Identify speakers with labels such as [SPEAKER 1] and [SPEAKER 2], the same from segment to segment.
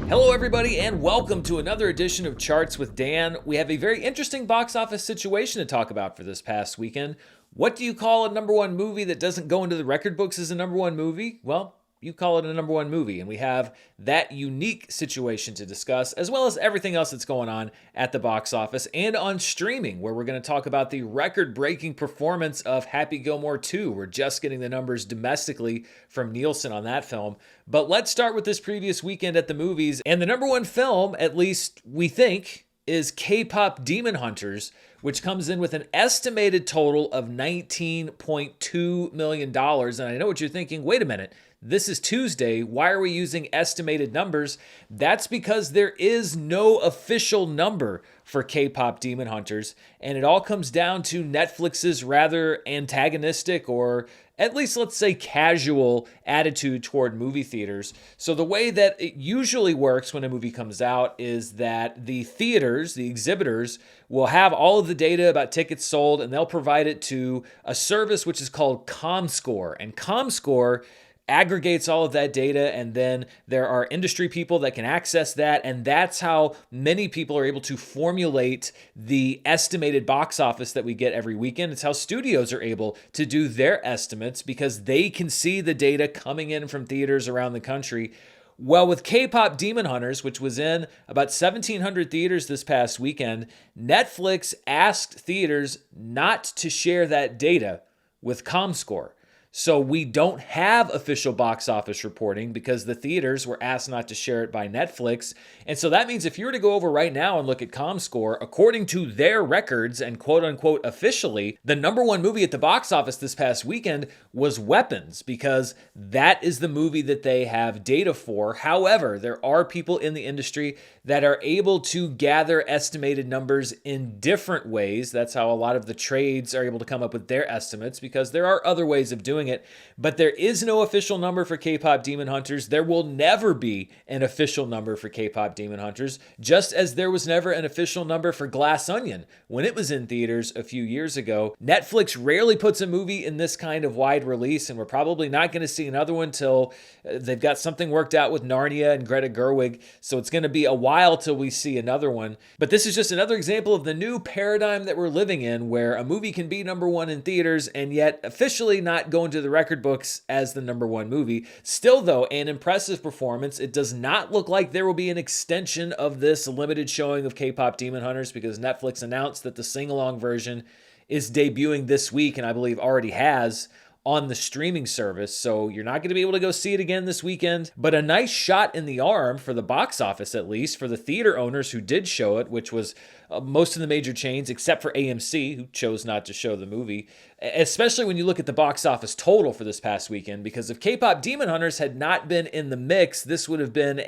[SPEAKER 1] Hello, everybody, and welcome to another edition of Charts with Dan. We have a very interesting box office situation to talk about for this past weekend. What do you call a number one movie that doesn't go into the record books as a number one movie? Well, you call it a number one movie, and we have that unique situation to discuss, as well as everything else that's going on at the box office and on streaming, where we're going to talk about the record-breaking performance of Happy Gilmore 2. We're just getting the numbers domestically from Nielsen on that film. But let's start with this previous weekend at the movies, and the number one film, at least we think, is K-Pop Demon Hunters, which comes in with an estimated total of $19.2 million. And I know what you're thinking, wait a minute, this is Tuesday. Why are we using estimated numbers? That's because there is no official number for K-Pop Demon Hunters, and it all comes down to Netflix's rather antagonistic, or at least let's say casual, attitude toward movie theaters. So the way that it usually works when a movie comes out is that the theaters, the exhibitors, will have all of the data about tickets sold, and they'll provide it to a service which is called ComScore. And ComScore aggregates all of that data, and then there are industry people that can access that, and that's how many people are able to formulate the estimated box office that we get every weekend. It's how studios are able to do their estimates because they can see the data coming in from theaters around the country. Well, with K-Pop Demon Hunters, which was in about 1,700 theaters this past weekend, Netflix asked theaters not to share that data with ComScore. So we don't have official box office reporting because the theaters were asked not to share it by Netflix. And so that means if you were to go over right now and look at ComScore, according to their records and quote unquote officially, the number one movie at the box office this past weekend was Weapons, because that is the movie that they have data for. However, there are people in the industry that are able to gather estimated numbers in different ways. That's how a lot of the trades are able to come up with their estimates, because there are other ways of doing it. But there is no official number for K-Pop Demon Hunters. There will never be an official number for K-Pop Demon Hunters, just as there was never an official number for Glass Onion when it was in theaters a few years ago. Netflix rarely puts a movie in this kind of wide release, and we're probably not going to see another one till they've got something worked out with Narnia and Greta Gerwig. So it's going to be a while till we see another one. But this is just another example of the new paradigm that we're living in, where a movie can be number one in theaters and yet officially not go into the record books as the number one movie. Still, though, an impressive performance. It does not look like there will be an extension of this limited showing of K-Pop Demon Hunters, because Netflix announced that the sing-along version is debuting this week, and I believe already has, on the streaming service. So you're not going to be able to go see it again this weekend, but a nice shot in the arm for the box office, at least for the theater owners who did show it, which was most of the major chains except for AMC, who chose not to show the movie, especially when you look at the box office total for this past weekend, because if K-Pop Demon Hunters had not been in the mix, this would have been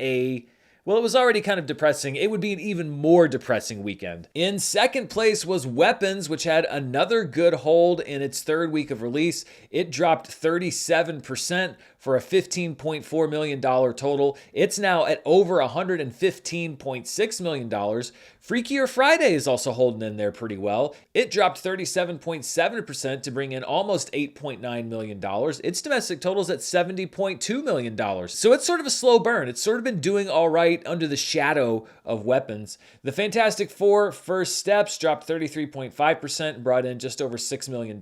[SPEAKER 1] well, it was already kind of depressing. It would be an even more depressing weekend. In second place was Weapons, which had another good hold in its third week of release. It dropped 37% for a $15.4 million total. It's now at over $115.6 million. Freakier Friday is also holding in there pretty well. It dropped 37.7% to bring in almost $8.9 million. Its domestic total is at $70.2 million. So it's sort of a slow burn. It's sort of been doing all right under the shadow of Weapons. The Fantastic Four First Steps dropped 33.5% and brought in just over $6 million.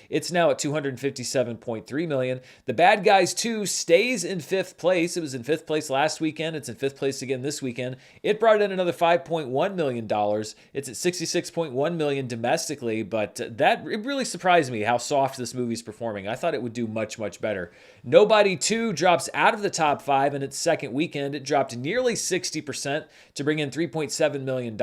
[SPEAKER 1] It's now at $257.3 million. The Bad Guys 2 stays in fifth place. It was in fifth place last weekend. It's in fifth place again this weekend. It brought in another $5.1 million. It's at $66.1 million domestically, but it really surprised me how soft this movie's performing. I thought it would do much, much better. Nobody 2 drops out of the top 5 in its second weekend. It dropped nearly 60% to bring in $3.7 million.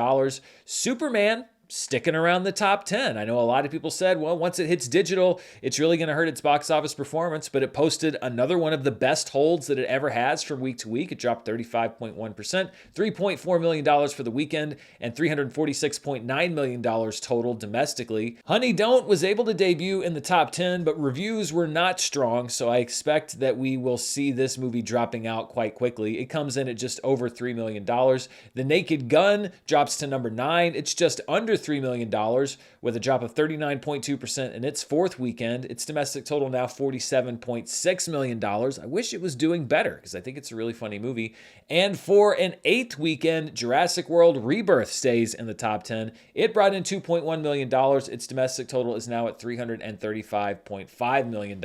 [SPEAKER 1] Superman sticking around the top 10. I know a lot of people said, well, once it hits digital, it's really going to hurt its box office performance, but it posted another one of the best holds that it ever has from week to week. It dropped 35.1%, $3.4 million for the weekend, and $346.9 million total domestically. Honey Don't was able to debut in the top 10, but reviews were not strong, so I expect that we will see this movie dropping out quite quickly. It comes in at just over $3 million. The Naked Gun drops to number 9. It's just under $3 million with a drop of 39.2% in its fourth weekend. Its domestic total now $47.6 million. I wish it was doing better because I think it's a really funny movie. And for an eighth weekend, Jurassic World Rebirth stays in the top 10. It brought in $2.1 million. Its domestic total is now at $335.5 million.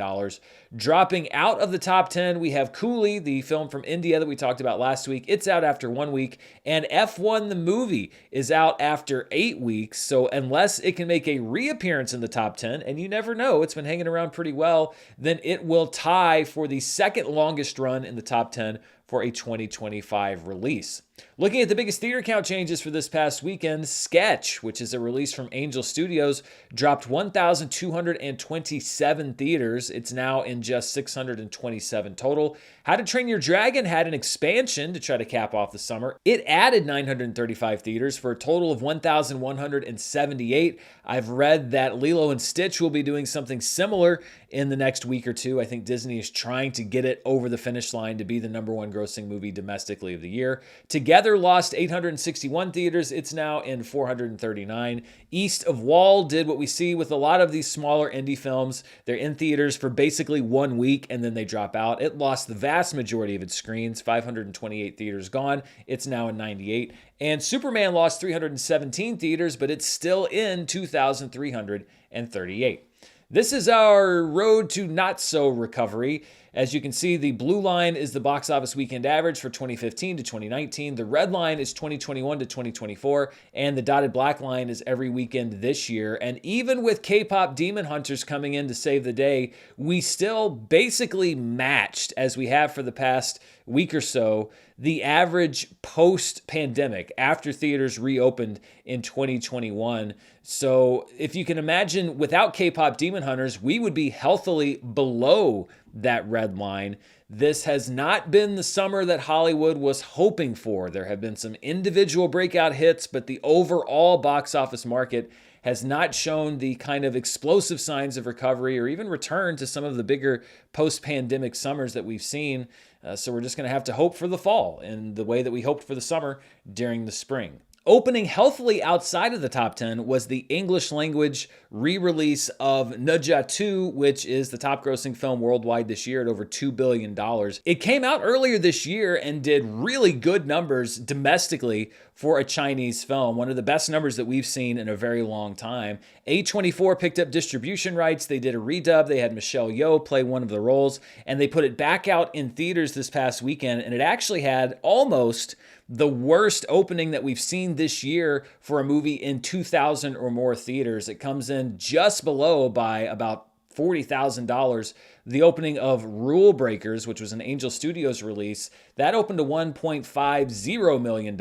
[SPEAKER 1] Dropping out of the top 10, we have Coolie, the film from India that we talked about last week. It's out after 1 week. And F1 the movie is out after 8 weeks. So unless it can make a reappearance in the top 10, and you never know, it's been hanging around pretty well, then it will tie for the second longest run in the top 10 for a 2025 release. Looking at the biggest theater count changes for this past weekend, Sketch, which is a release from Angel Studios, dropped 1,227 theaters. It's now in just 627 total. How to Train Your Dragon had an expansion to try to cap off the summer. It added 935 theaters for a total of 1,178. I've read that Lilo and Stitch will be doing something similar in the next week or two. I think Disney is trying to get it over the finish line to be the #1 grossing movie domestically of the year. Together lost 861 theaters. It's now in 439. East of Wall did what we see with a lot of these smaller indie films. They're in theaters for basically 1 week and then they drop out. It lost the vast majority of its screens, 528 theaters gone. It's now in 98. And Superman lost 317 theaters, but it's still in 2,338. This is our road to not so recovery. As you can see, the blue line is the box office weekend average for 2015 to 2019. The red line is 2021 to 2024. And the dotted black line is every weekend this year. And even with K-Pop Demon Hunters coming in to save the day, we still basically matched, as we have for the past week or so, the average post-pandemic after theaters reopened in 2021. So if you can imagine, without K-Pop Demon Hunters, we would be healthily below that red line. This has not been the summer that Hollywood was hoping for. There have been some individual breakout hits, but the overall box office market has not shown the kind of explosive signs of recovery or even return to some of the bigger post-pandemic summers that we've seen. So we're just going to have to hope for the fall in the way that we hoped for the summer during the spring. Opening healthily outside of the top 10 was the English language re-release of Ne 2, which is the top grossing film worldwide this year at over $2 billion. It came out earlier this year and did really good numbers domestically for a Chinese film, one of the best numbers that we've seen in a very long time. A24 picked up distribution rights. They did a redub. They had Michelle Yeoh play one of the roles, and they put it back out in theaters this past weekend, and it actually had almost the worst opening that we've seen this year for a movie in 2,000 or more theaters. It comes in just below by about $40,000. The opening of Rule Breakers, which was an Angel Studios release, that opened to $1.50 million.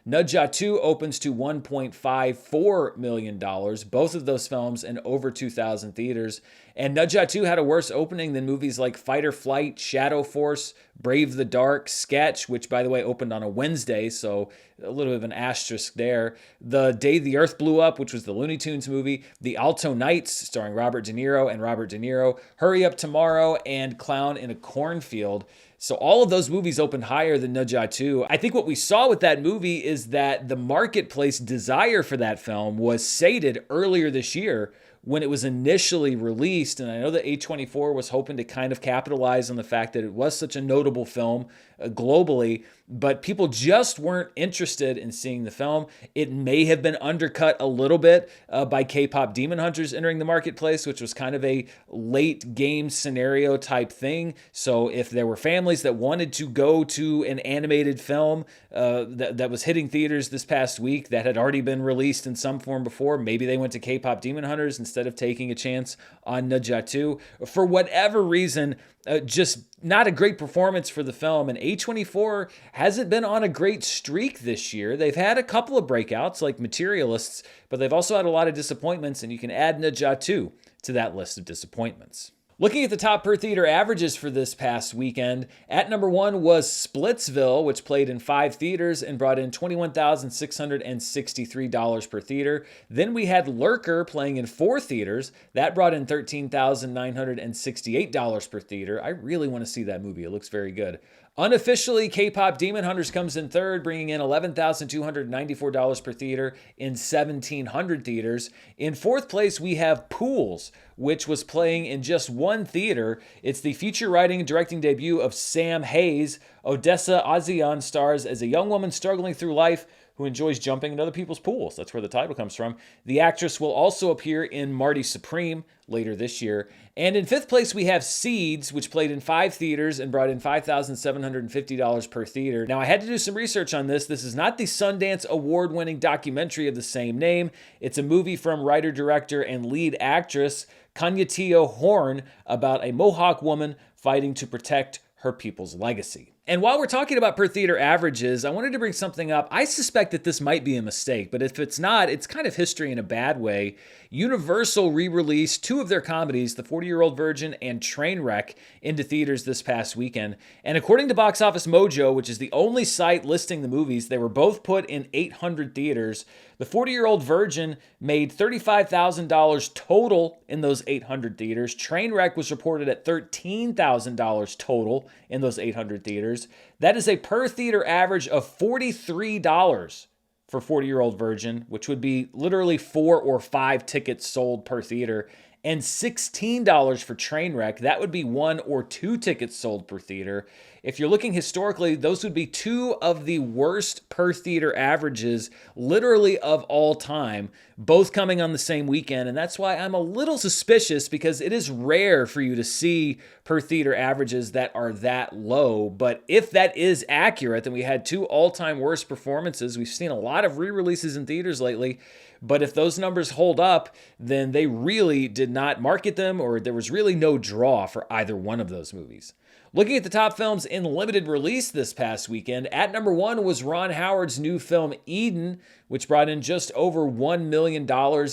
[SPEAKER 1] Ne 2 opens to $1.54 million. Both of those films in over 2,000 theaters. And Ne 2 had a worse opening than movies like Fight or Flight, Shadow Force, Brave the Dark, Sketch, which, by the way, opened on a Wednesday, so a little bit of an asterisk there. The Day the Earth Blew Up, which was the Looney Tunes movie. The Alto Nights, starring Robert De Niro and Robert De Niro. Hurry Up Tomorrow, and Clown in a Cornfield. So all of those movies opened higher than Ne 2. I think what we saw with that movie is that the marketplace desire for that film was sated earlier this year when it was initially released. And I know that A24 was hoping to kind of capitalize on the fact that it was such a notable film globally, but people just weren't interested in seeing the film. It may have been undercut a little bit by K-Pop Demon Hunters entering the marketplace, which was kind of a late game scenario type thing. So if there were families that wanted to go to an animated film that was hitting theaters this past week that had already been released in some form before, maybe they went to K-Pop Demon Hunters instead of taking a chance on Ne 2. For whatever reason, just not a great performance for the film. And A24 hasn't been on a great streak this year. They've had a couple of breakouts like Materialists, but they've also had a lot of disappointments, and you can add Ne 2 to that list of disappointments. Looking at the top per theater averages for this past weekend, at number 1 was Splitsville, which played in 5 theaters and brought in $21,663 per theater. Then we had Lurker playing in 4 theaters. That brought in $13,968 per theater. I really want to see that movie. It looks very good. Unofficially, K-Pop Demon Hunters comes in third, bringing in $11,294 per theater in 1,700 theaters. In fourth place, we have Pools, which was playing in just one theater. It's the feature writing and directing debut of Sam Hayes. Odessa Azian stars as a young woman struggling through life who enjoys jumping in other people's pools. That's where the title comes from. The actress will also appear in Marty Supreme later this year. And in fifth place, we have Seeds, which played in 5 theaters and brought in $5,750 per theater. Now, I had to do some research on this. This is not the Sundance award-winning documentary of the same name. It's a movie from writer, director, and lead actress Kanyatio Horn about a Mohawk woman fighting to protect her people's legacy. And while we're talking about per theater averages, I wanted to bring something up. I suspect that this might be a mistake, but if it's not, it's kind of history in a bad way. Universal re-released 2 of their comedies, The 40-Year-Old Virgin and Trainwreck, into theaters this past weekend. And according to Box Office Mojo, which is the only site listing the movies, they were both put in 800 theaters. The 40-Year-Old Virgin made $35,000 total in those 800 theaters. Trainwreck was reported at $13,000 total in those 800 theaters. That is a per theater average of $43 for 40-Year-Old Virgin, which would be literally 4 or 5 tickets sold per theater, and $16 for Trainwreck. That would be 1 or 2 tickets sold per theater. If you're looking historically, those would be 2 of the worst per theater averages, literally of all time, both coming on the same weekend. And that's why I'm a little suspicious, because it is rare for you to see per theater averages that are that low. But if that is accurate, then we had 2 all-time worst performances. We've seen a lot of re-releases in theaters lately. But if those numbers hold up, then they really did not market them, or there was really no draw for either one of those movies. Looking at the top films in limited release this past weekend, at number 1 was Ron Howard's new film Eden, which brought in just over $1 million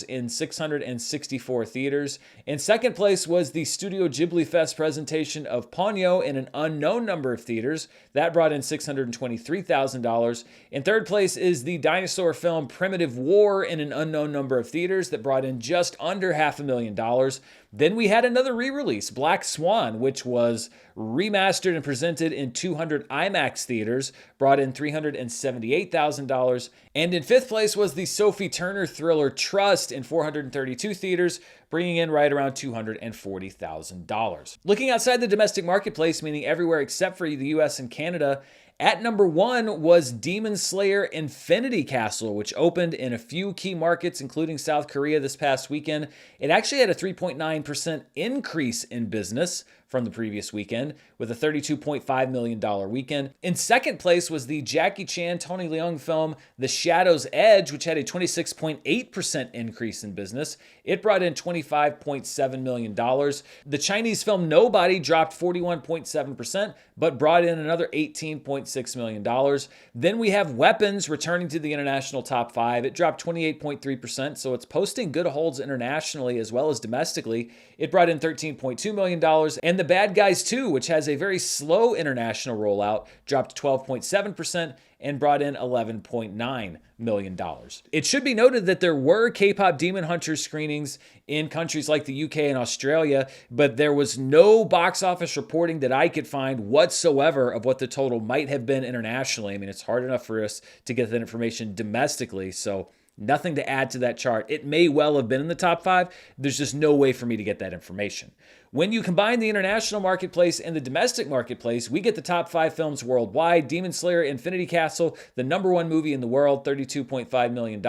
[SPEAKER 1] in 664 theaters. In second place was the Studio Ghibli Fest presentation of Ponyo in an unknown number of theaters. That brought in $623,000. In third place is the dinosaur film Primitive War in an unknown number of theaters that brought in just under $500,000. Then we had another re-release, Black Swan, which was remastered and presented in 200 IMAX theaters, brought in $378,000. And in fifth place was the Sophie Turner thriller Trust in 432 theaters, bringing in right around $240,000. Looking outside the domestic marketplace, meaning everywhere except for the US and Canada, at number 1 was Demon Slayer Infinity Castle, which opened in a few key markets, including South Korea this past weekend. It actually had a 3.9% increase in business from the previous weekend, with a $32.5 million weekend. In second place was the Jackie Chan, Tony Leung film The Shadow's Edge, which had a 26.8% increase in business. It brought in $25.7 million. The Chinese film Nobody dropped 41.7%, but brought in another $18.6 million. Then we have Weapons returning to the international top 5. It dropped 28.3%, so it's posting good holds internationally as well as domestically. It brought in $13.2 million. And The Bad Guys 2, which has a very slow international rollout, dropped 12.7% and brought in $11.9 million. It should be noted that there were K-Pop Demon Hunters screenings in countries like the UK and Australia, but there was no box office reporting that I could find whatsoever of what the total might have been internationally. I mean, it's hard enough for us to get that information domestically, so nothing to add to that chart. It may well have been in the top 5. There's just no way for me to get that information. When you combine the international marketplace and the domestic marketplace, we get the top 5 films worldwide. Demon Slayer Infinity Castle, the number 1 movie in the world, $32.5 million.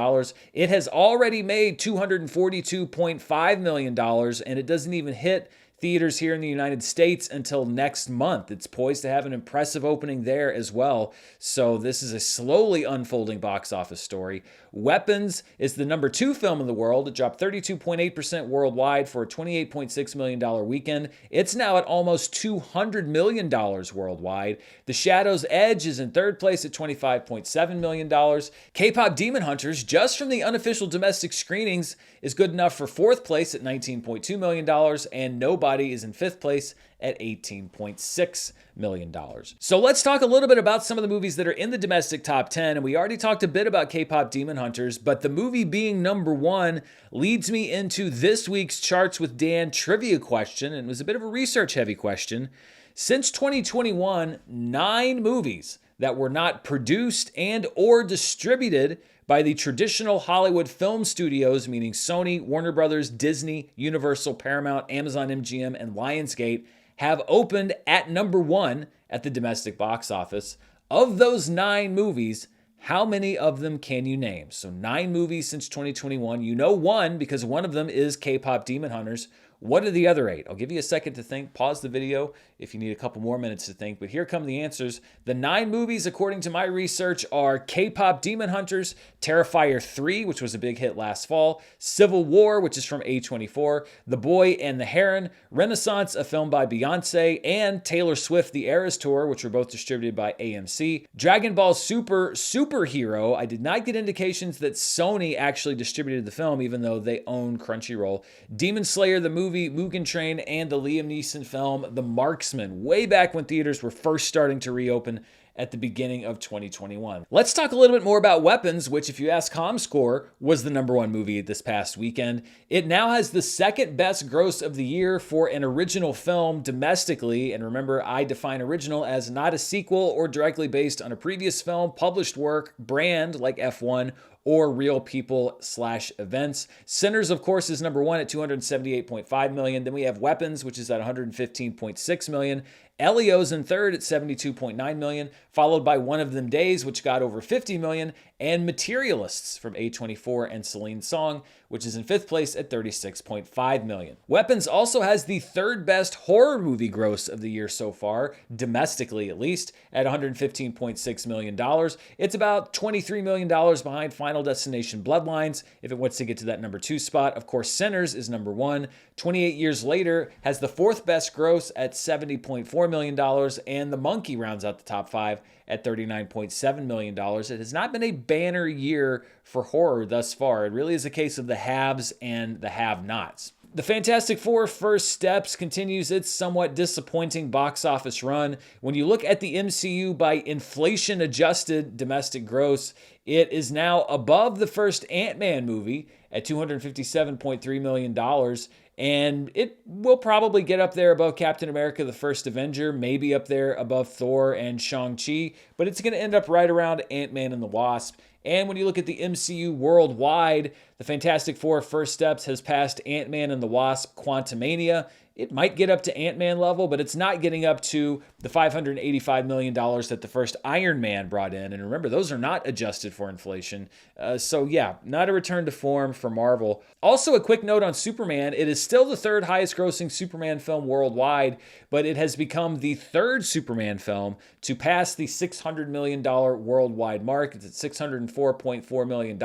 [SPEAKER 1] It has already made $242.5 million, and it doesn't even hit theaters here in the United States until next month. It's poised to have an impressive opening there as well. So this is a slowly unfolding box office story. Weapons is the number 2 film in the world. It dropped 32.8% worldwide for a $28.6 million weekend. It's now at almost $200 million worldwide. The Shadow's Edge is in third place at $25.7 million. K-Pop Demon Hunters, just from the unofficial domestic screenings, is good enough for fourth place at $19.2 million. And Nobody Nobody is in fifth place at $18.6 million. So let's talk a little bit about some of the movies that are in the domestic top 10. And we already talked a bit about K-Pop Demon Hunters, but the movie being number one leads me into this week's Charts with Dan trivia question. And it was a bit of a research-heavy question. Since 2021, 9 movies that were not produced and or distributed by the traditional Hollywood film studios, meaning Sony, Warner Brothers, Disney, Universal, Paramount, Amazon MGM, and Lionsgate, have opened at number one at the domestic box office. Of those 9 movies, how many of them can you name? So 9 movies since 2021. You know one because one of them is K-Pop Demon Hunters. What are the other 8? I'll give you a second to think. Pause the video if you need a couple more minutes to think. But here come the answers. The 9 movies, according to my research, are K-Pop Demon Hunters, Terrifier 3, which was a big hit last fall, Civil War, which is from A24, The Boy and the Heron, Renaissance, a film by Beyonce, and Taylor Swift, The Eras Tour, which were both distributed by AMC. Dragon Ball Super Superhero. I did not get indications that Sony actually distributed the film, even though they own Crunchyroll. Demon Slayer, the movie, Mugen Train, and the Liam Neeson film, The Marksman, way back when theaters were first starting to reopen at the beginning of 2021. Let's talk a little bit more about Weapons, which, if you ask ComScore, was the number one movie this past weekend. It now has the second best gross of the year for an original film domestically. And remember, I define original as not a sequel or directly based on a previous film, published work, brand like F1, or real people/events. Sinners, of course, is number one at $278.5 million. Then we have Weapons, which is at $115.6 million. Elio's in third at $72.9 million, followed by One of Them Days, which got over $50 million, and Materialists from A24 and Celine Song, which is in fifth place at $36.5 million. Weapons also has the third best horror movie gross of the year so far, domestically at least, at $115.6 million. It's about $23 million behind Final Destination Bloodlines, if it wants to get to that number 2 spot. Of course, Sinners is number 1. 28 years later has the fourth best gross at $70.4 million, and The Monkey rounds out the top 5 at $39.7 million. It has not been a banner year for horror thus far. It really is a case of the haves and the have-nots. The Fantastic Four: First Steps continues its somewhat disappointing box office run. When you look at the MCU by inflation-adjusted domestic gross, it is now above the first Ant-Man movie at $257.3 million, and it will probably get up there above Captain America: The First Avenger, maybe up there above Thor and Shang-Chi, but it's going to end up right around Ant-Man and the Wasp. And when you look at the MCU worldwide, the Fantastic Four: First Steps has passed Ant-Man and the Wasp: Quantumania. It might get up to Ant-Man level, but it's not getting up to the $585 million that the first Iron Man brought in. And remember, those are not adjusted for inflation. So yeah, not a return to form for Marvel. Also, a quick note on Superman. It is still the third highest grossing Superman film worldwide, but it has become the third Superman film to pass the $600 million worldwide mark. It's at $604.4 million,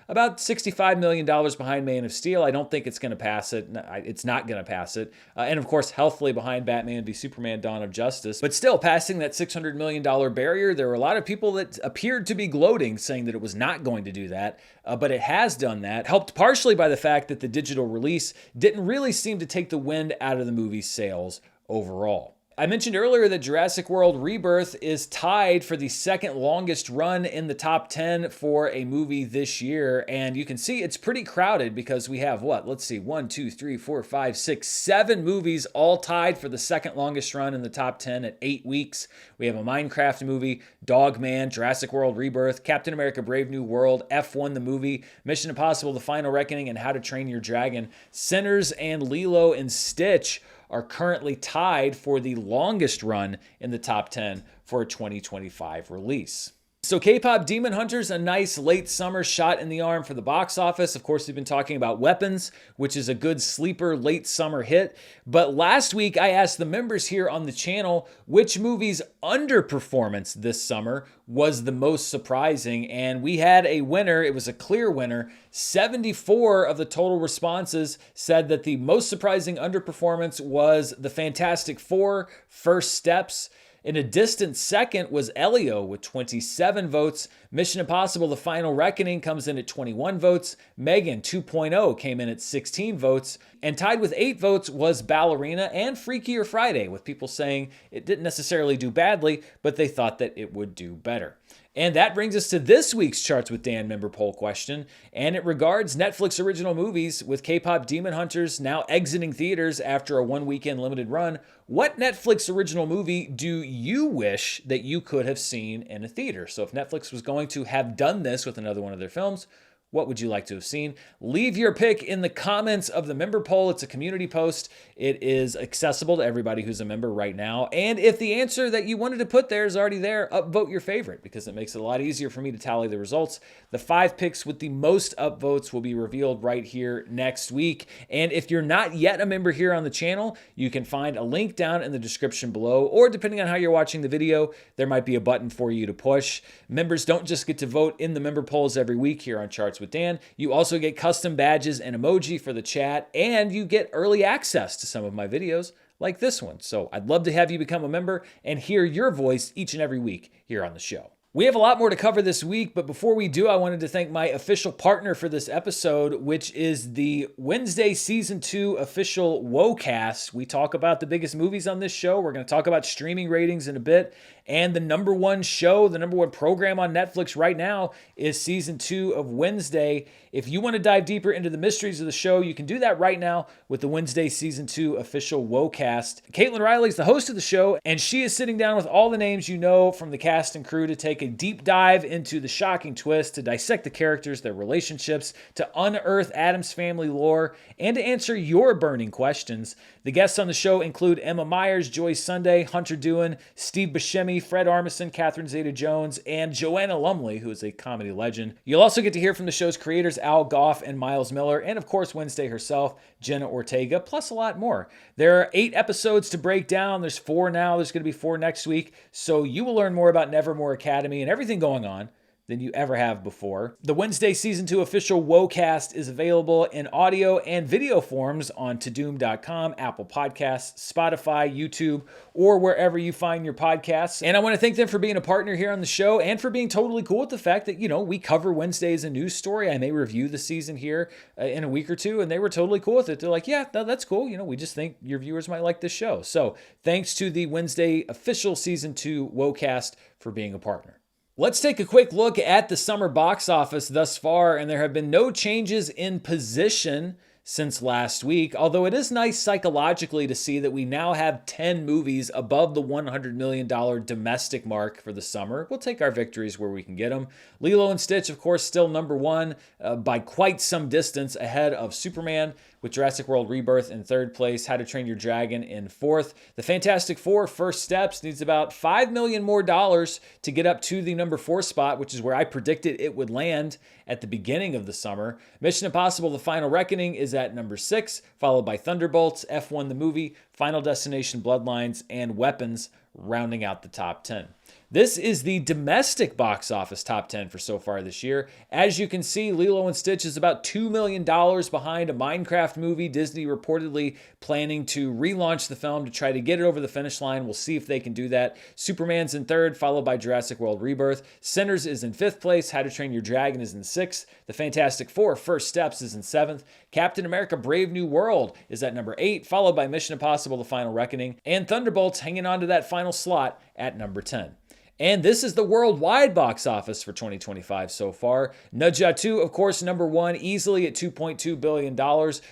[SPEAKER 1] about $65 million behind Man of Steel. I don't think it's going to pass it. It's not going to pass it. And of course, healthily behind Batman v Superman: Dawn of Justice. But still, passing that $600 million barrier, there were a lot of people that appeared to be gloating, saying that it was not going to do that. But it has done that, helped partially by the fact that the digital release didn't really seem to take the wind out of the movie's sales overall. I mentioned earlier that Jurassic World Rebirth is tied for the second longest run in the top 10 for a movie this year. And you can see it's pretty crowded because we have let's see, 1, 2, 3, 4, 5, 6, 7 movies all tied for the second longest run in the top 10 at 8 weeks. We have a Minecraft movie, Dogman, Jurassic World Rebirth, Captain America: Brave New World, F1 the movie, Mission Impossible: The Final Reckoning, and How to Train Your Dragon. Sinners and Lilo and Stitch are currently tied for the longest run in the top 10 for a 2025 release. So K-Pop Demon Hunters, a nice late summer shot in the arm for the box office. Of course, we've been talking about Weapons, which is a good sleeper late summer hit. But last week, I asked the members here on the channel which movie's underperformance this summer was the most surprising. And we had a winner. It was a clear winner. 74 of the total responses said that the most surprising underperformance was the Fantastic Four: First Steps. In a distant second was Elio with 27 votes. Mission Impossible The Final Reckoning comes in at 21 votes. Megan 2.0 came in at 16 votes. And tied with 8 votes was Ballerina and Freakier Friday, with people saying it didn't necessarily do badly, but they thought that it would do better. And that brings us to this week's Charts with Dan member poll question, and it regards Netflix original movies, with K-Pop Demon Hunters now exiting theaters after a one-weekend limited run. What Netflix original movie do you wish that you could have seen in a theater? So if Netflix was going to have done this with another one of their films, what would you like to have seen? Leave your pick in the comments of the member poll. It's a community post. It is accessible to everybody who's a member right now. And if the answer that you wanted to put there is already there, upvote your favorite, because it makes it a lot easier for me to tally the results. The 5 picks with the most upvotes will be revealed right here next week. And if you're not yet a member here on the channel, you can find a link down in the description below, or depending on how you're watching the video, there might be a button for you to push. Members don't just get to vote in the member polls every week here on Charts with Dan. You also get custom badges and emoji for the chat, and you get early access to some of my videos like this one. So I'd love to have you become a member and hear your voice each and every week here on the show. We have a lot more to cover this week, but before we do, I wanted to thank my official partner for this episode, which is the Wednesday Season 2 official WoCast. We talk about the biggest movies on this show. We're going to talk about streaming ratings in a bit. And the number one show, the number one program on Netflix right now is Season 2 of Wednesday. If you want to dive deeper into the mysteries of the show, you can do that right now with the Wednesday Season 2 official WoCast. Caitlin Riley is the host of the show, and she is sitting down with all the names you know from the cast and crew to take a deep dive into the shocking twist, to dissect the characters, their relationships, to unearth Addams Family lore, and to answer your burning questions. The guests on the show include Emma Myers, Joy Sunday, Hunter Doohan, Steve Buscemi, Fred Armisen, Catherine Zeta-Jones, and Joanna Lumley, who is a comedy legend. You'll also get to hear from the show's creators, Al Goff and Miles Miller, and of course Wednesday herself, Jenna Ortega, plus a lot more. There are 8 episodes to break down. There's 4 now. There's going to be 4 next week. So you will learn more about Nevermore Academy and everything going on than you ever have before. The Wednesday Season 2 official WoCast is available in audio and video forms on todoom.com, Apple Podcasts, Spotify, YouTube, or wherever you find your podcasts. And I want to thank them for being a partner here on the show and for being totally cool with the fact that, we cover Wednesday as a news story. I may review the season here in a week or two, and they were totally cool with it. They're like, yeah, no, that's cool. We just think your viewers might like this show. So thanks to the Wednesday official Season 2 WoCast for being a partner. Let's take a quick look at the summer box office thus far, and there have been no changes in position since last week, although it is nice psychologically to see that we now have 10 movies above the $100 million domestic mark for the summer. We'll take our victories where we can get them. Lilo and Stitch, of course, still number one by quite some distance ahead of Superman, with Jurassic World Rebirth in 3rd place, How to Train Your Dragon in 4th. The Fantastic Four, First Steps, needs about $5 million more to get up to the number 4 spot, which is where I predicted it would land at the beginning of the summer. Mission Impossible The Final Reckoning is at number 6, followed by Thunderbolts, F1 the Movie, Final Destination Bloodlines, and Weapons, rounding out the top 10. This is the domestic box office top 10 for so far this year. As you can see, Lilo and Stitch is about $2 million behind a Minecraft movie. Disney reportedly planning to relaunch the film to try to get it over the finish line. We'll see if they can do that. Superman's in 3rd, followed by Jurassic World Rebirth. Sinners is in 5th place. How to Train Your Dragon is in 6th. The Fantastic Four, First Steps, is in 7th. Captain America Brave New World is at number 8, followed by Mission Impossible The Final Reckoning. And Thunderbolts hanging on to that final slot at number 10. And this is the worldwide box office for 2025 so far. Naja 2, of course, number 1, easily at $2.2 billion.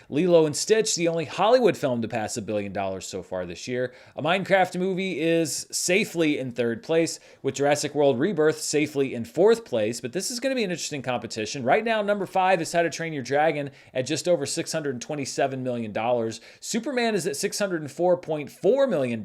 [SPEAKER 1] Lilo and Stitch, the only Hollywood film to pass $1 billion so far this year. A Minecraft movie is safely in 3rd place, with Jurassic World Rebirth safely in 4th place. But this is going to be an interesting competition. Right now, number 5 is How to Train Your Dragon at just over $627 million. Superman is at $604.4 million.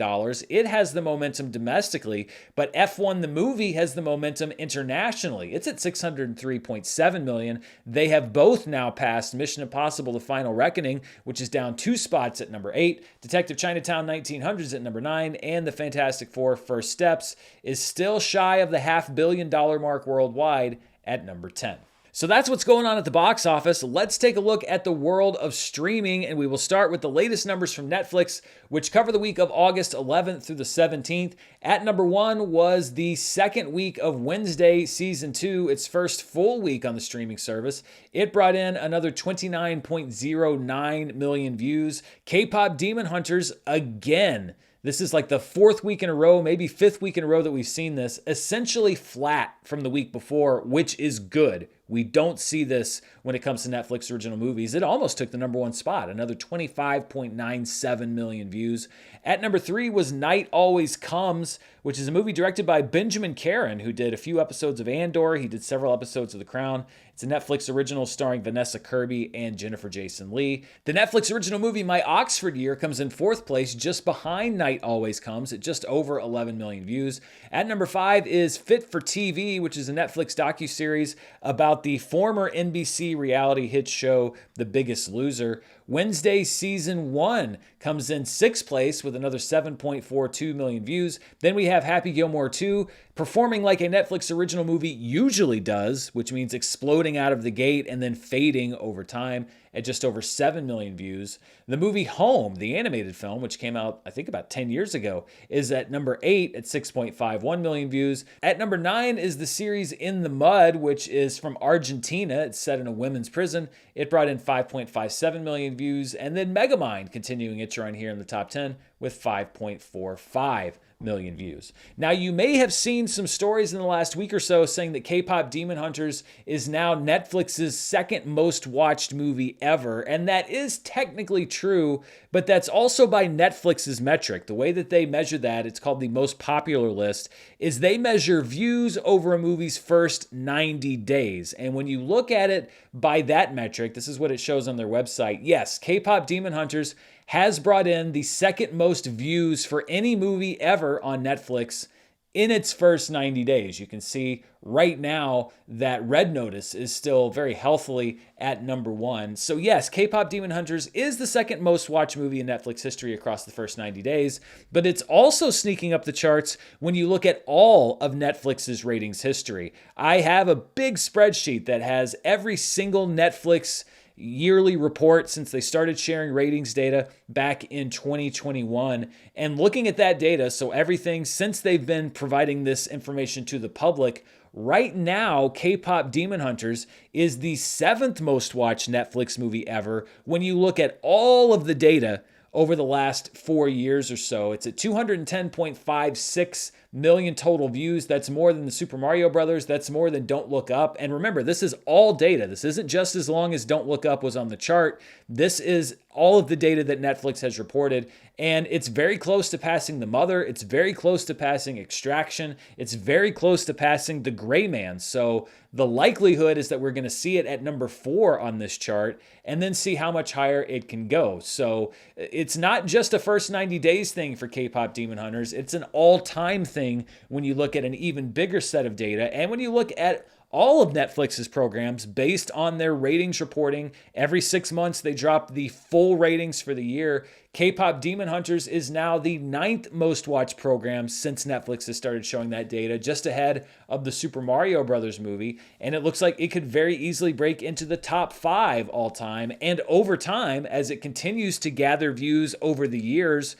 [SPEAKER 1] It has the momentum domestically, but F1 the Movie has the momentum internationally. It's at $603.7 million. They have both now passed Mission Impossible The Final Reckoning, which is down 2 spots at number 8. Detective Chinatown 1900s at number 9. And The Fantastic Four, First Steps, is still shy of the $500 million mark worldwide at number 10. So that's what's going on at the box office. Let's take a look at the world of streaming, and we will start with the latest numbers from Netflix, which cover the week of August 11th through the 17th. At number 1 was the second week of Wednesday Season 2, its first full week on the streaming service. It brought in another 29.09 million views. K-Pop Demon Hunters, again, this is like the fourth week in a row, maybe fifth week in a row that we've seen this, essentially flat from the week before, which is good. We don't see this when it comes to Netflix original movies. It almost took the number 1 spot, another 25.97 million views. At number 3 was Night Always Comes, which is a movie directed by Benjamin Caron, who did a few episodes of Andor. He did several episodes of The Crown. It's a Netflix original starring Vanessa Kirby and Jennifer Jason Leigh. The Netflix original movie My Oxford Year comes in 4th place, just behind Night Always Comes at just over 11 million views. At number 5 is Fit for TV, which is a Netflix docuseries about the former NBC reality hit show The Biggest Loser. Wednesday Season 1 comes in 6th place with another 7.42 million views. Then we have Happy Gilmore 2, performing like a Netflix original movie usually does, which means exploding out of the gate and then fading over time at just over 7 million views. The movie Home, the animated film, which came out, I think, about 10 years ago, is at number 8 at 6.51 million views. At number 9 is the series In the Mud, which is from Argentina. It's set in a women's prison. It brought in 5.57 million views. And then Megamind continuing its run here in the top 10 with 5.45 million views. Now, you may have seen some stories in the last week or so saying that K-Pop Demon Hunters is now Netflix's second most watched movie ever, and that is technically true, but that's also by Netflix's metric. The way that they measure that, it's called the most popular list, is they measure views over a movie's first 90 days. And when you look at it by that metric, this is what it shows on their website. Yes, K-Pop Demon Hunters has brought in the second most views for any movie ever on Netflix in its first 90 days. You can see right now that Red Notice is still very healthily at number 1. So yes, K-Pop Demon Hunters is the second most watched movie in Netflix history across the first 90 days, but it's also sneaking up the charts when you look at all of Netflix's ratings history. I have a big spreadsheet that has every single Netflix yearly report since they started sharing ratings data back in 2021. And looking at that data, so everything since they've been providing this information to the public, right now, K-Pop Demon Hunters is the 7th most watched Netflix movie ever when you look at all of the data over the last 4 years or so. It's at 210.56 million total views. That's more than the Super Mario Brothers. That's more than Don't Look Up. And remember, this is all data. This isn't just as long as Don't Look Up was on the chart. This is all of the data that Netflix has reported. And it's very close to passing The Mother. It's very close to passing Extraction. It's very close to passing The Gray Man. So the likelihood is that we're going to see it at number 4 on this chart and then see how much higher it can go. So it's not just a first 90 days thing for K-Pop Demon Hunters. It's an all-time thing when you look at an even bigger set of data and when you look at all of Netflix's programs based on their ratings reporting. Every 6 months, they drop the full ratings for the year. K-Pop Demon Hunters is now the 9th most watched program since Netflix has started showing that data, just ahead of the Super Mario Brothers movie. And it looks like it could very easily break into the top 5 all time. And over time, as it continues to gather views over the years,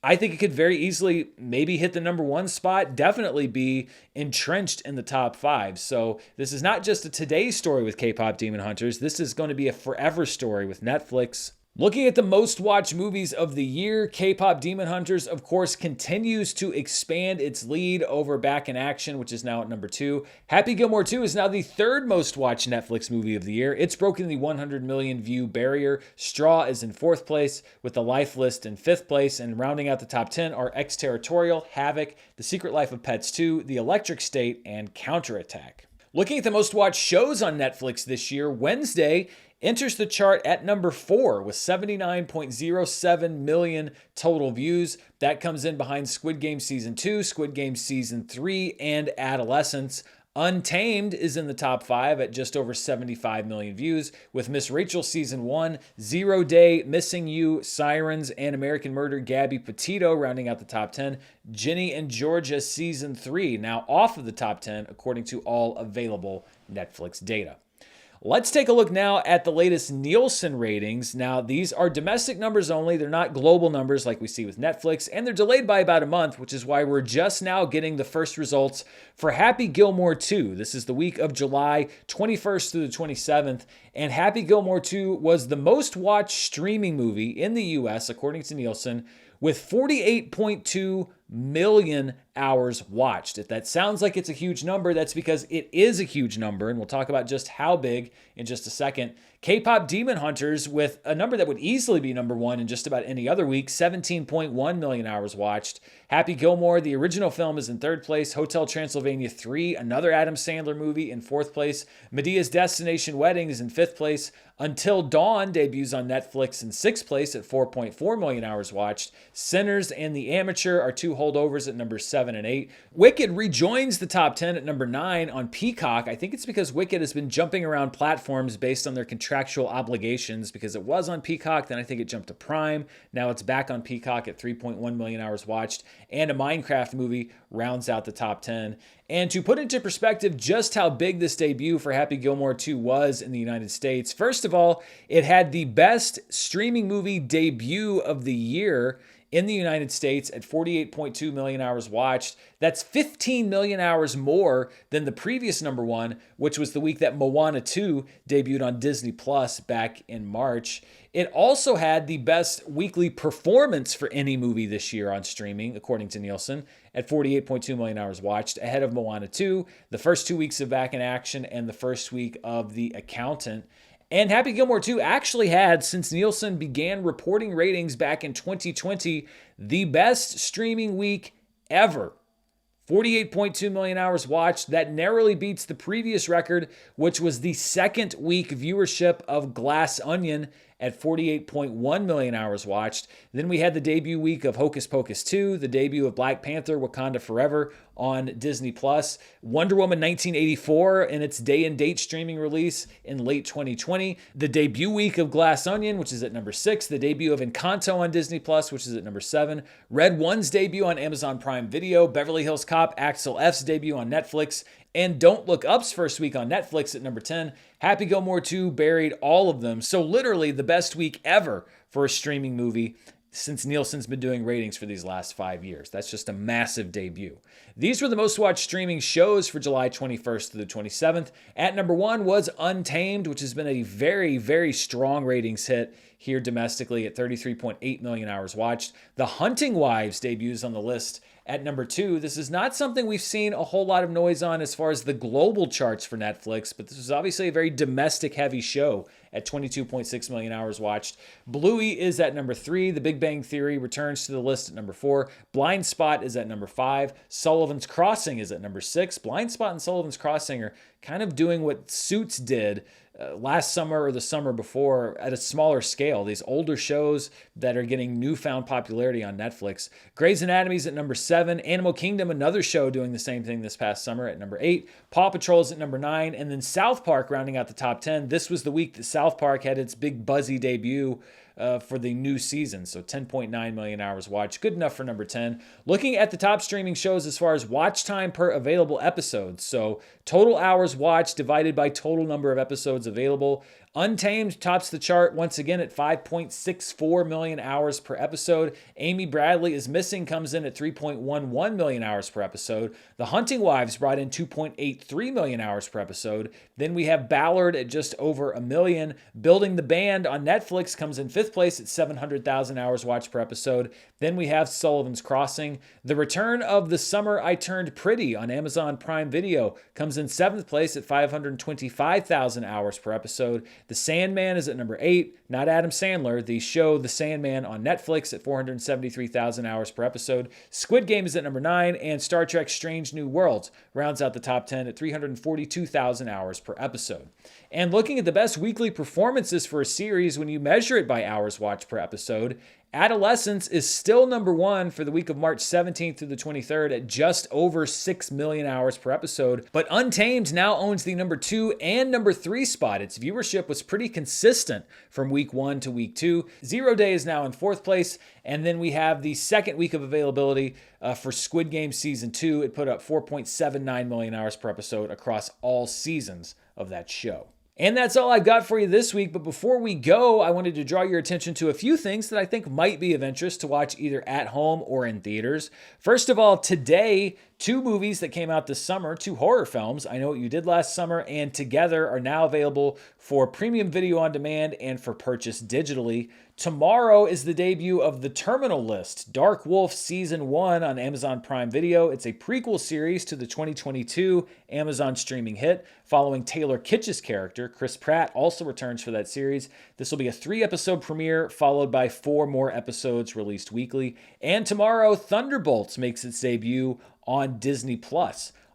[SPEAKER 1] I think it could very easily maybe hit the number 1 spot, definitely be entrenched in the top 5. So this is not just a today story with K-Pop Demon Hunters. This is going to be a forever story with Netflix. Looking at the most watched movies of the year, K-Pop Demon Hunters, of course, continues to expand its lead over Back in Action, which is now at number 2. Happy Gilmore 2 is now the 3rd most watched Netflix movie of the year. It's broken the 100 million view barrier. Straw is in 4th place, with The Life List in 5th place, and rounding out the top 10 are Exterritorial, Havoc, The Secret Life of Pets 2, The Electric State, and Counterattack. Looking at the most watched shows on Netflix this year, Wednesday enters the chart at number 4 with 79.07 million total views. That comes in behind Squid Game Season 2, Squid Game Season 3, and Adolescence. Untamed is in the top 5 at just over 75 million views, with Miss Rachel Season 1, 0 Day, Missing You, Sirens, and American Murder Gabby Petito rounding out the top 10. Ginny and Georgia Season 3 now off of the top 10 according to all available Netflix data. Let's take a look now at the latest Nielsen ratings. Now, these are domestic numbers only. They're not global numbers like we see with Netflix, and they're delayed by about a month, which is why we're just now getting the first results for Happy Gilmore 2. This is the week of July 21st through the 27th, and Happy Gilmore 2 was the most watched streaming movie in the US, according to Nielsen, with 48.2 million hours watched. If that sounds like it's a huge number, that's because it is a huge number, and we'll talk about just how big in just a second. K-Pop Demon Hunters, with a number that would easily be number one in just about any other week, 17.1 million hours watched. Happy Gilmore, the original film, is in third place. Hotel Transylvania 3, another Adam Sandler movie, in fourth place. Medea's Destination Wedding is in fifth place. Until Dawn debuts on Netflix in sixth place at 4.4 million hours watched. Sinners and The Amateur are two holdovers at number 7 and 8. Wicked rejoins the top 10 at number 9 on Peacock. I think it's because Wicked has been jumping around platforms based on their contractual obligations, because it was on Peacock, then I think it jumped to Prime. Now it's back on Peacock at 3.1 million hours watched. And a Minecraft movie rounds out the top 10. And to put into perspective just how big this debut for Happy Gilmore 2 was in the United States, first of all, it had the best streaming movie debut of the year in the United States at 48.2 million hours watched. That's 15 million hours more than the previous number one, which was the week that Moana 2 debuted on Disney Plus back in March. It also had the best weekly performance for any movie this year on streaming, according to Nielsen, at 48.2 million hours watched, ahead of Moana 2, the first 2 weeks of Back in Action, and the first week of The Accountant. And Happy Gilmore 2 actually had, since Nielsen began reporting ratings back in 2020, the best streaming week ever. 48.2 million hours watched. That narrowly beats the previous record, which was the second week viewership of Glass Onion at 48.1 million hours watched. Then we had the debut week of Hocus Pocus 2, the debut of Black Panther Wakanda Forever on Disney Plus, Wonder Woman 1984 in its day and date streaming release in late 2020, the debut week of Glass Onion, which is at number 6, the debut of Encanto on Disney Plus, which is at number 7, Red One's debut on Amazon Prime Video, Beverly Hills Cop Axel F's debut on Netflix, and Don't Look Up's first week on Netflix at number 10. Happy Gilmore 2 buried all of them. So literally the best week ever for a streaming movie since Nielsen's been doing ratings for these last 5 years. That's just a massive debut. These were the most watched streaming shows for July 21st to the 27th. At number 1 was Untamed, which has been a very, very strong ratings hit here domestically at 33.8 million hours watched. The Hunting Wives debuts on the list at number 2. This is not something we've seen a whole lot of noise on as far as the global charts for Netflix, but this is obviously a very domestic heavy show at 22.6 million hours watched. Bluey is at number 3. The Big Bang Theory returns to the list at number 4. Blind Spot is at number 5. Sullivan's Crossing is at number 6. Blind Spot and Sullivan's Crossing are kind of doing what Suits did last summer or the summer before at a smaller scale. These older shows that are getting newfound popularity on Netflix. Grey's Anatomy's at number 7. Animal Kingdom, another show doing the same thing this past summer, at number 8. Paw Patrol's at number 9. And then South Park rounding out the top 10. This was the week that South Park had its big buzzy debut for the new season. So 10.9 million hours watched. Good enough for number 10. Looking at the top streaming shows as far as watch time per available episode. So total hours watched divided by total number of episodes available. Untamed tops the chart once again at 5.64 million hours per episode. Amy Bradley is Missing comes in at 3.11 million hours per episode. The Hunting Wives brought in 2.83 million hours per episode. Then we have Ballard at just over a million. Building the Band on Netflix comes in 5th place at 700,000 hours watched per episode. Then we have Sullivan's Crossing. The Return of the Summer I Turned Pretty on Amazon Prime Video comes in 7th place at 525,000 hours per episode. The Sandman is at number 8, not Adam Sandler, the show The Sandman on Netflix at 473,000 hours per episode. Squid Game is at number 9, and Star Trek Strange New Worlds rounds out the top 10 at 342,000 hours per episode. And looking at the best weekly performances for a series when you measure it by hours watched per episode, Adolescence is still number 1 for the week of March 17th through the 23rd at just over 6 million hours per episode. But Untamed now owns the number 2 and number 3 spot. Its viewership was pretty consistent from week 1 to week 2. 0 Day is now in 4th place. And then we have the second week of availability for Squid Game Season 2. It put up 4.79 million hours per episode across all seasons of that show. And that's all I've got for you this week. But before we go, I wanted to draw your attention to a few things that I think might be of interest to watch either at home or in theaters. First of all, today, two movies that came out this summer, two horror films, I Know What You Did Last Summer and Together, are now available for premium video on demand and for purchase digitally. Tomorrow is the debut of The Terminal List, Dark Wolf Season 1 on Amazon Prime Video. It's a prequel series to the 2022 Amazon streaming hit, following Taylor Kitsch's character. Chris Pratt also returns for that series. This will be a 3-episode premiere, followed by 4 more episodes released weekly. And tomorrow, Thunderbolts makes its debut on Disney+.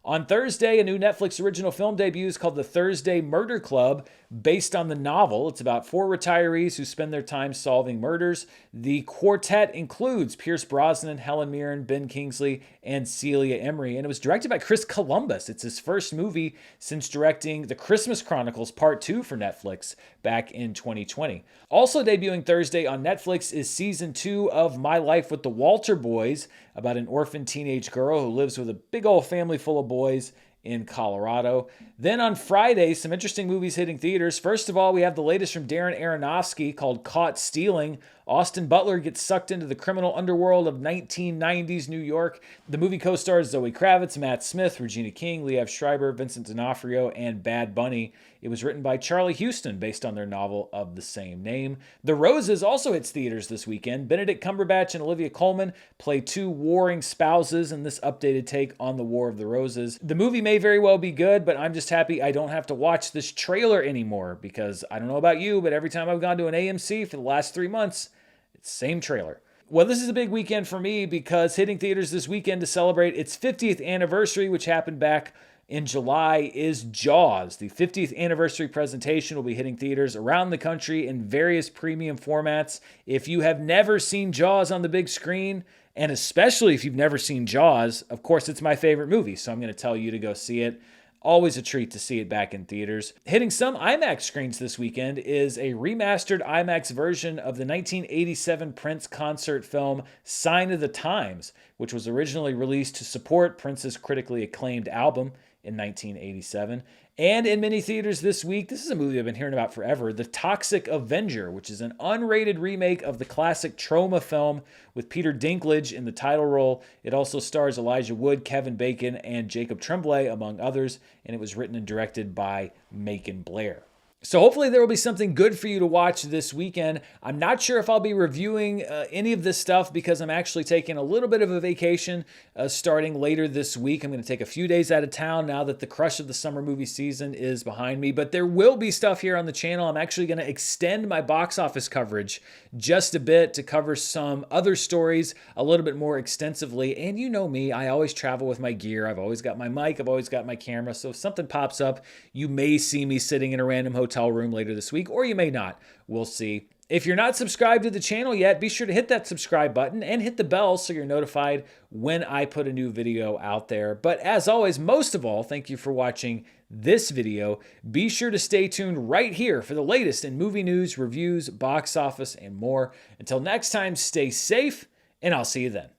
[SPEAKER 1] On Thursday, a new Netflix original film debuts called The Thursday Murder Club, based on the novel. It's about 4 retirees who spend their time solving murders. The quartet includes Pierce Brosnan, Helen Mirren, Ben Kingsley, and Celia Emery, and it was directed by Chris Columbus. It's his first movie since directing The Christmas Chronicles Part 2 for Netflix back in 2020. Also debuting Thursday on Netflix is Season 2 of My Life with the Walter Boys, about an orphan teenage girl who lives with a big old family full of boys in Colorado. Then on Friday, some interesting movies hitting theaters. First of all, we have the latest from Darren Aronofsky called Caught Stealing. Austin Butler gets sucked into the criminal underworld of 1990s New York. The movie co-stars Zoe Kravitz, Matt Smith, Regina King, Liev Schreiber, Vincent D'Onofrio, and Bad Bunny. It was written by Charlie Houston based on their novel of the same name. The Roses also hits theaters this weekend. Benedict Cumberbatch and Olivia Colman play 2 warring spouses in this updated take on the War of the Roses. The movie may very well be good, but I'm just happy I don't have to watch this trailer anymore, because I don't know about you, but every time I've gone to an AMC for the last 3 months, it's the same trailer. Well, this is a big weekend for me, because hitting theaters this weekend to celebrate its 50th anniversary, which happened back in July, is Jaws. The 50th anniversary presentation will be hitting theaters around the country in various premium formats. If you have never seen Jaws on the big screen, and especially if you've never seen Jaws, of course, it's my favorite movie, so I'm going to tell you to go see it. Always a treat to see it back in theaters. Hitting some IMAX screens this weekend is a remastered IMAX version of the 1987 Prince concert film Sign of the Times, which was originally released to support Prince's critically acclaimed album in 1987. And in many theaters this week, this is a movie I've been hearing about forever, The Toxic Avenger, which is an unrated remake of the classic Troma film with Peter Dinklage in the title role. It also stars Elijah Wood, Kevin Bacon, and Jacob Tremblay, among others, and it was written and directed by Macon Blair. So hopefully there will be something good for you to watch this weekend. I'm not sure if I'll be reviewing any of this stuff, because I'm actually taking a little bit of a vacation starting later this week. I'm going to take a few days out of town now that the crush of the summer movie season is behind me. But there will be stuff here on the channel. I'm actually going to extend my box office coverage just a bit to cover some other stories a little bit more extensively. And you know me, I always travel with my gear. I've always got my mic. I've always got my camera. So if something pops up, you may see me sitting in a random hotel room later this week, or you may not. We'll see. If you're not subscribed to the channel yet, be sure to hit that subscribe button and hit the bell so you're notified when I put a new video out there. But as always, most of all, thank you for watching this video. Be sure to stay tuned right here for the latest in movie news, reviews, box office, and more. Until next time, stay safe, and I'll see you then.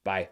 [SPEAKER 1] Bye.